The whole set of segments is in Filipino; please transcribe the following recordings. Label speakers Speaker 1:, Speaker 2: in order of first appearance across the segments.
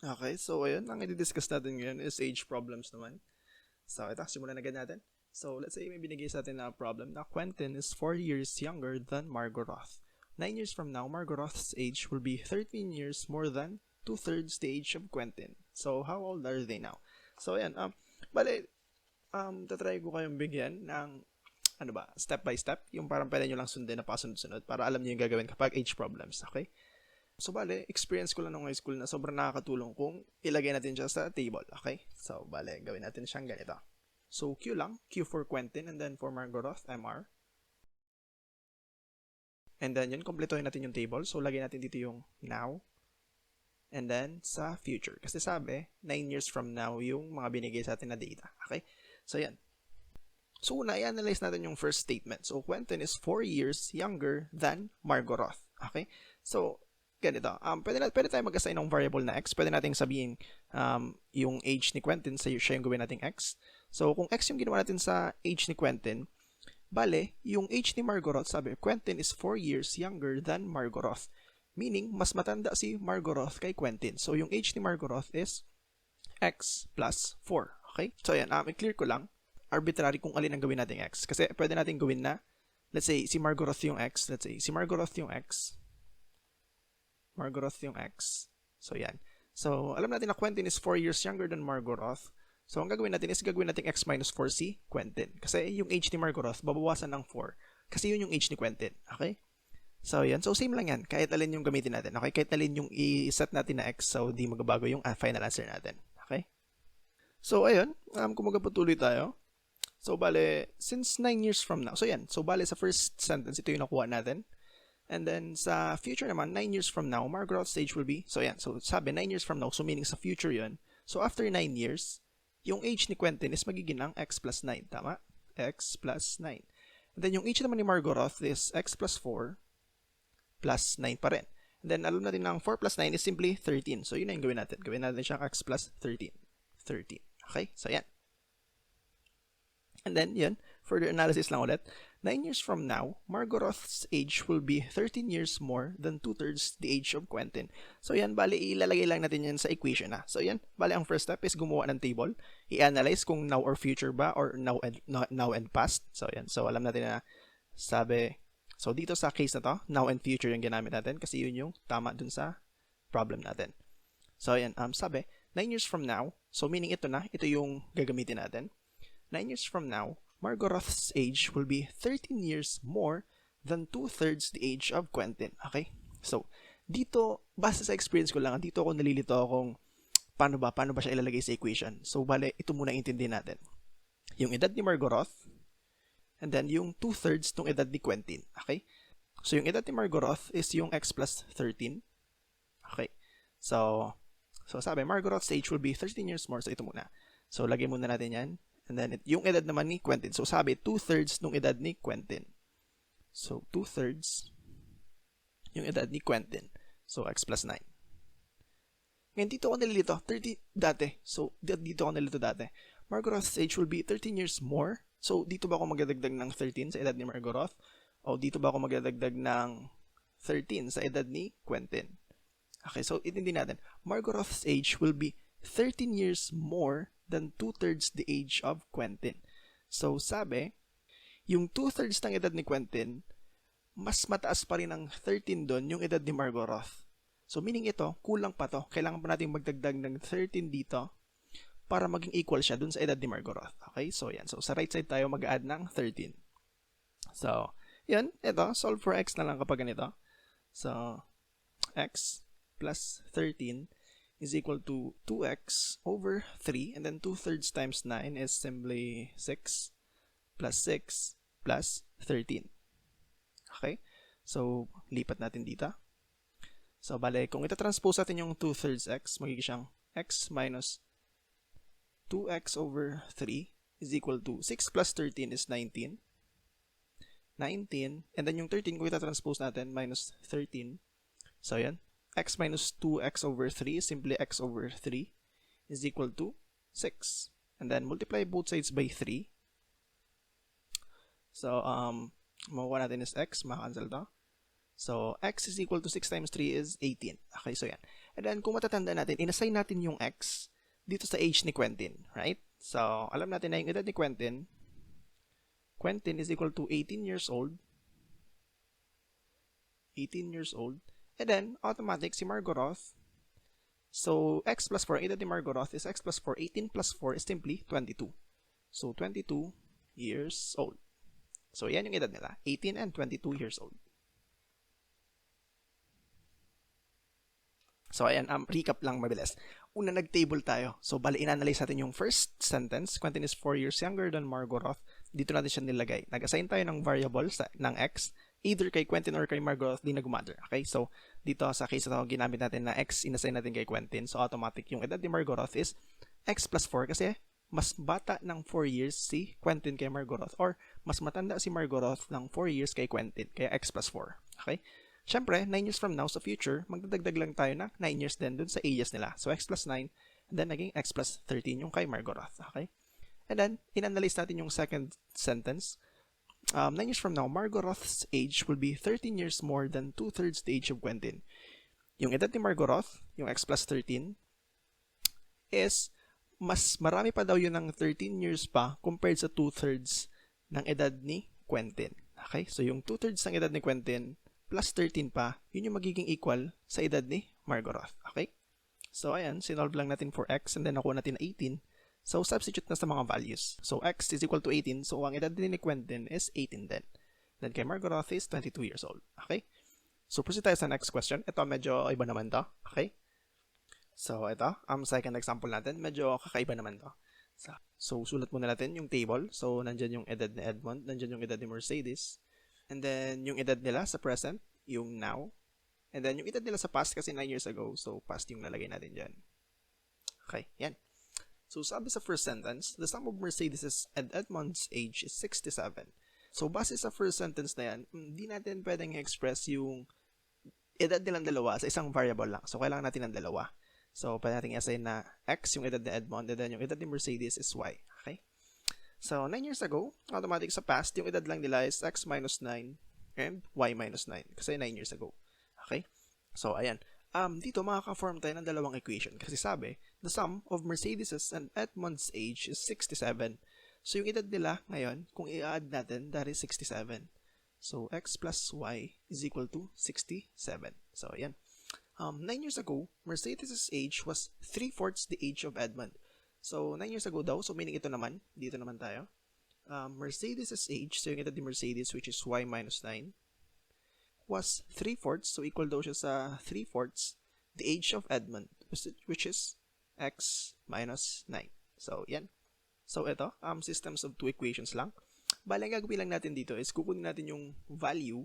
Speaker 1: Okay, so ayun, ang i-discuss natin ngayon is age problems naman. So ito, simulan agad natin. So let's say may binigay sa atin na problem na Quentin is 4 years younger than Margo Roth. 9 years from now, Margo Roth's age will be 13 years more than 2/3 the age of Quentin. So how old are they now? So ayan, tatry ko kayong bigyan ng step by step, yung parang pwede nyo lang sundin na pasunod-sunod para alam nyo yung gagawin kapag age problems, okay? So, experience ko lang nung high school na sobrang nakakatulong kung ilagay natin siya sa table, okay? So, gawin natin siyang ganito. So, Q lang, Q for Quentin, and then for Margo Roth, MR. And then, yun, kompletuhin natin yung table. So, lagay natin dito yung now, and then sa future. Kasi sabi, 9 years from now yung mga binigay sa atin na data, okay? So, yan. So, una, i-analyze natin yung first statement. So, Quentin is 4 years younger than Margo Roth, okay? So, ganito, pwede tayo mag-assign ng variable na x. Pwede nating sabihin yung age ni Quentin, siya yung gawin nating x. So, kung x yung ginawa natin sa age ni Quentin, yung age ni Margo Roth, sabi, Quentin is 4 years younger than Margo Roth. Meaning, mas matanda si Margo Roth kay Quentin. So, yung age ni Margo Roth is x plus 4. Okay? So, yan, i-clear ko lang. Arbitrary kung alin ang gawin nating x. Kasi pwede natin gawin na, let's say, si Margo Roth yung x. Let's say, si Margo Roth yung x. Margo Roth yung x. So, yan. So, alam natin na Quentin is 4 years younger than Margo Roth. So, ang gagawin natin is gagawin natin x minus 4 si Quentin. Kasi yung age ni Margo Roth, babawasan ng 4. Kasi yun yung age ni Quentin. Okay? So, yan. So, same lang yan. Kahit alin yung gamitin natin. Okay? Kahit alin yung i-set natin na x, so di magbabago yung final answer natin. Okay? So, ayun. Kung magpatuloy tayo. So, since 9 years from now. So, yan. So, sa first sentence, ito yung nakuha natin. And then, sa future naman, 9 years from now, Margo Roth's age will be, so yan, so sabi, 9 years from now, so meaning sa future yun. So, after 9 years, yung age ni Quentin is magiging ang x plus 9, tama? X plus 9. And then, yung age naman ni Margo Roth is x plus 4 plus 9 pa rin. And then, alam natin ng 4 plus 9 is simply 13. So, yun na yung gawin natin. Gawin natin siyang x plus 13. 13. Okay? So, yan. And then, yan, further analysis lang ulit. 9 years from now, Margo Roth's age will be 13 years more than 2/3 the age of Quentin. So yan, ilalagay lang natin yan sa equation na. So yan, ang first step is gumawa ng table. I-analyze kung now or future ba or now and past. So yan, so alam natin na sabi, so dito sa case na to, now and future yung ginamit natin kasi yun yung tama dun sa problem natin. So yan, sabi, 9 years from now, so meaning ito yung gagamitin natin. 9 years from now, Margo Roth's age will be 13 years more than 2/3 the age of Quentin. Okay? So, dito, base sa experience ko lang, dito ako nalilito kung paano ba siya ilalagay sa equation. So, ito muna intindihin natin. Yung edad ni Margo Roth, and then yung 2/3 ng edad ni Quentin. Okay? So, yung edad ni Margo Roth is yung x plus 13. Okay? So sabi, Margo Roth's age will be 13 years more. So, ito muna. So, lagay muna natin yan. And then, yung edad naman ni Quentin. So, sabi, 2/3 nung edad ni Quentin. So, 2/3 yung edad ni Quentin. So, x plus 9. Ngayon, dito ako nalilito. 30 dati. So, dito ako nalilito dati. Margo Roth's age will be 13 years more. So, dito ba ako magdadagdag ng 13 sa edad ni Margo Roth? O dito ba ako magdadagdag ng 13 sa edad ni Quentin? Okay, so, itindi natin. Margo Roth's age will be 13 years more than 2/3 the age of Quentin. So, sabi, yung 2/3 ng edad ni Quentin, mas mataas pa rin ang 13 doon yung edad ni Margo Roth. So, meaning ito, kulang pa to. Kailangan pa natin magdagdag ng 13 dito para maging equal siya doon sa edad ni Margo Roth. Okay? So, yan. So, sa right side tayo mag-add ng 13. So, yan. Ito, solve for x na lang kapag ganito. So, x plus 13 is equal to 2x over 3, and then 2/3 times 9 is simply 6 plus 6 plus 13. Okay? So, lipat natin dito. So, kung ita-transpose natin yung 2/3 x, magiging siyang x minus 2x over 3 is equal to 6 plus 13 is 19. 19, and then yung 13 kung ita-transpose natin, minus 13. So, yan. X minus 2x over 3 is simply x over 3 is equal to 6. And then, multiply both sides by 3. So, makuha natin is x, makacancel to. So, x is equal to 6 times 3 is 18. Okay, so yan. And then, kung matatanda natin, inassign natin yung x dito sa age ni Quentin, right? So, alam natin na yung edad ni Quentin is equal to 18 years old. 18 years old. And then, automatic, si Margo Roth. So, x plus 4, ang edad ni Margo Roth is x plus 4. 18 plus 4 is simply 22. So, 22 years old. So, yan yung edad nila. 18 and 22 years old. So, ayan, recap lang mabilis. Una, nag-table tayo. So, bali, in-analyze natin yung first sentence. Quentin is 4 years younger than Margo Roth. Dito natin siya nilagay. Nag-assign tayo ng variable ng x, either kay Quentin or kay Margo Roth, di nag-matter. Okay? So, dito sa case na ito, ginamit natin na x, in-assign natin kay Quentin. So, automatic yung edad ni Margo Roth is x plus 4 kasi mas bata ng 4 years si Quentin kay Margo Roth or mas matanda si Margo Roth ng 4 years kay Quentin, kaya x plus 4. Okay? Siyempre, 9 years from now, sa future, magdadagdag lang tayo na 9 years din dun sa ages nila. So, x plus 9, and then naging x plus 13 yung kay Margo Roth. Okay? And then, in-analyze natin yung second sentence. 9 years from now, Margo Roth's age will be 13 years more than 2/3 the age of Quentin. Yung edad ni Margo Roth, yung x plus 13, is mas marami pa daw yun ng 13 years pa compared sa 2/3 ng edad ni Quentin. Okay? So, yung 2/3 ng edad ni Quentin plus 13 pa, yun yung magiging equal sa edad ni Margo Roth. Okay? So, ayan, sinolve lang natin for x and then nakuha natin na 18. So, substitute na sa mga values. So, x is equal to 18. So, ang edad din ni Quentin is 18 din. Then, kay Margo Roth is 22 years old. Okay? So, proceed tayo sa next question. Ito, medyo iba naman to. Okay? So, ito, second example natin. Medyo kakaiba naman to. So, sulat muna natin yung table. So, nandyan yung edad ni Edmond. Nandyan yung edad ni Mercédès. And then, yung edad nila sa present, yung now. And then, yung edad nila sa past kasi 9 years ago. So, past yung nalagay natin dyan. Okay, yan. So, sabi sa first sentence, the sum of Mercédès and Edmond's age is 67. So, base sa first sentence na yan, hindi natin pwedeng i-express yung edad nilang dalawa sa isang variable lang. So, kailangan natin ng dalawa. So, pwede natin i-assign na x yung edad ni Edmond and then yung edad ni Mercédès is y. Okay? So, 9 years ago, automatic sa past, yung edad lang nila is x minus 9 and y minus 9. Kasi 9 years ago. Okay? So, ayan. Dito, makaka-form tayo ng dalawang equation. Kasi sabi, the sum of Mercédès and Edmond's age is 67. So, yung edad nila ngayon, kung i-add natin, that is 67. So, x plus y is equal to 67. So, ayan. 9 years ago, Mercédès' age was 3/4 the age of Edmond. So, 9 years ago daw, so meaning ito naman, dito naman tayo. Mercédès' age, so yung edad ni Mercédès, which is y minus 9, was 3/4, so equal daw siya sa 3/4 the age of Edmond, which is x minus 9. So, yan. So, ito, systems of two equations lang. Bale, ang gagawin lang natin dito is kukunin natin yung value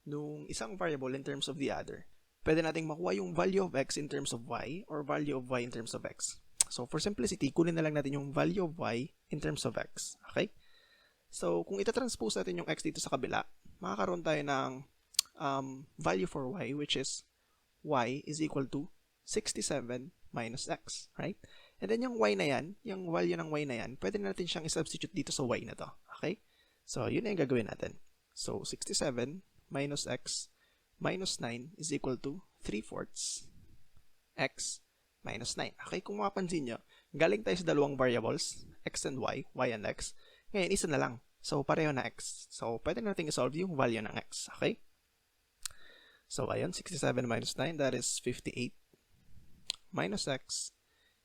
Speaker 1: nung isang variable in terms of the other. Pwede nating makuha yung value of x in terms of y or value of y in terms of x. So, for simplicity, kunin na lang natin yung value of y in terms of x. Okay? So, kung itatranspose natin yung x dito sa kabila, makakaroon tayo ng value for y, which is y is equal to 67 minus x. Right? And then yung y na yan, yung value ng y na yan, pwede natin siyang i-substitute dito sa y na to. Okay? So, yun na yung gagawin natin. So, 67 minus x minus 9 is equal to 3/4 x minus 9. Okay, kung mapapansin nyo, galing tayo sa dalawang variables, x and y and x. Ngayon, isa na lang. So, pareho na x. So, pwede natin i-solve yung value ng x. Okay? So, ayun, 67 minus 9, that is 58 minus x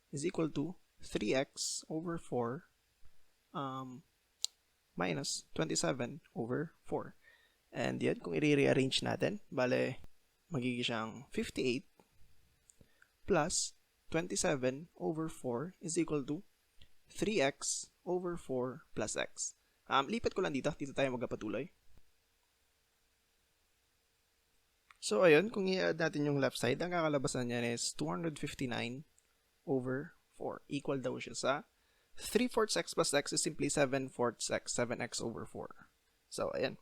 Speaker 1: is equal to 3x over 4 minus 27 over 4. And yan, kung i-rearrange natin, bale, magiging siyang 58 plus 27 over 4 is equal to 3x over 4 plus x. Lipat ko lang dito. Dito tayo magpatuloy. So, ayun, kung i-add natin yung left side, ang kakalabasan niyan is 259 over 4. Equal daw siya sa 3/4 x plus x is simply 7/4 x, 7x over 4. So, ayan.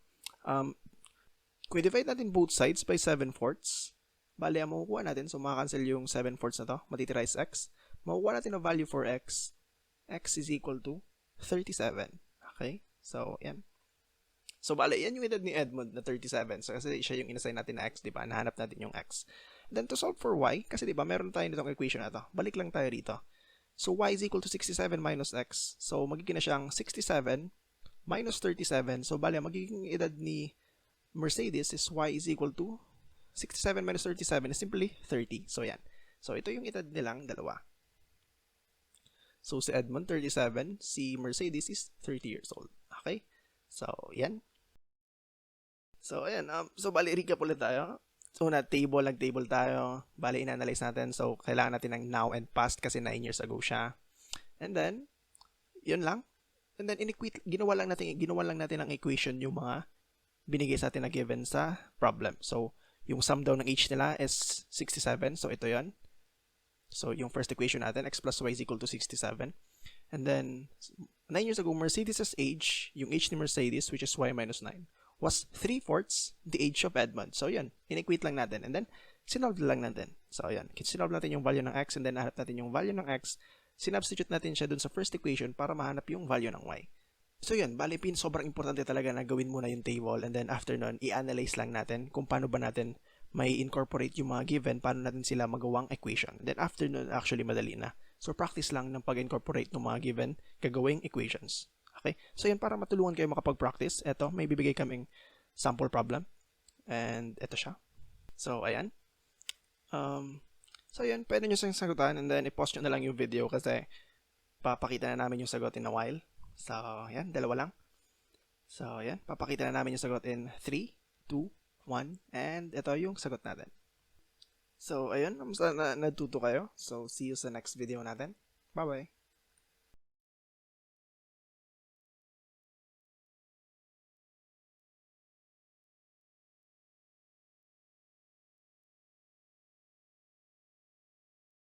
Speaker 1: Kung i-divide natin both sides by 7/4, bali ang makukuha natin, so makakancel yung 7/4 na to, matitira is x. Makukuha natin na value for x, x is equal to 37. Okay? So, yan. So, bali, yan yung edad ni Edmond na 37. So, kasi siya yung inassign natin na x, di ba? Nahanap natin yung x. Then to solve for y, kasi diba meron tayo nitong equation na to. Balik lang tayo rito. So y is equal to 67 minus x. So magiging na siyang 67 minus 37. So bali, magiging edad ni Mercedes is y is equal to 67 minus 37 is simply 30. So yan. So ito yung edad nilang dalawa. So si Edmond 37, si Mercedes is 30 years old. Okay? So yan. So ayan, so bali recap ulit tayo. So nag-table tayo. Bali in-analyze natin. So kailangan natin ng now and past kasi 9 years ago siya. And then yun lang. And then ginawa lang natin ang equation yung mga binigay sa atin na given sa problem. So yung sum daw ng age nila is 67. So ito 'yon. So yung first equation natin, x plus y is equal to 67. And then 9 years ago, Mercedes' age, yung age ni Mercedes, which is y minus 9, was 3/4 the age of Edmond. So yan, inequate lang natin. And then sinolve lang natin. So yan, sinolve natin yung value ng x and then nahanap natin yung value ng x. Sinubstitute natin siya dun sa first equation para mahanap yung value ng y. So yun, bali sobrang importante talaga na gawin muna yung table and then after nun, i-analyze lang natin kung paano ba natin may incorporate yung mga given, paano natin sila magawang equation. Then after nun, actually madali na. So practice lang ng pag-incorporate ng mga given gagawing equations. Okay? So yan, para matulungan kayo makapag-practice, eto, may bibigay kaming sample problem. And eto siya. So ayan. So yan, pwede nyo siyang sagutan and then i-pause nyo na lang yung video kasi papakita na namin yung sagot in a while. So yan, dalawa lang. So yan, papakita na namin yung sagot in 3, 2, 1, and ito yung sagot natin. So, ayun, sana natuto kayo. So, see you sa next video natin. Bye-bye!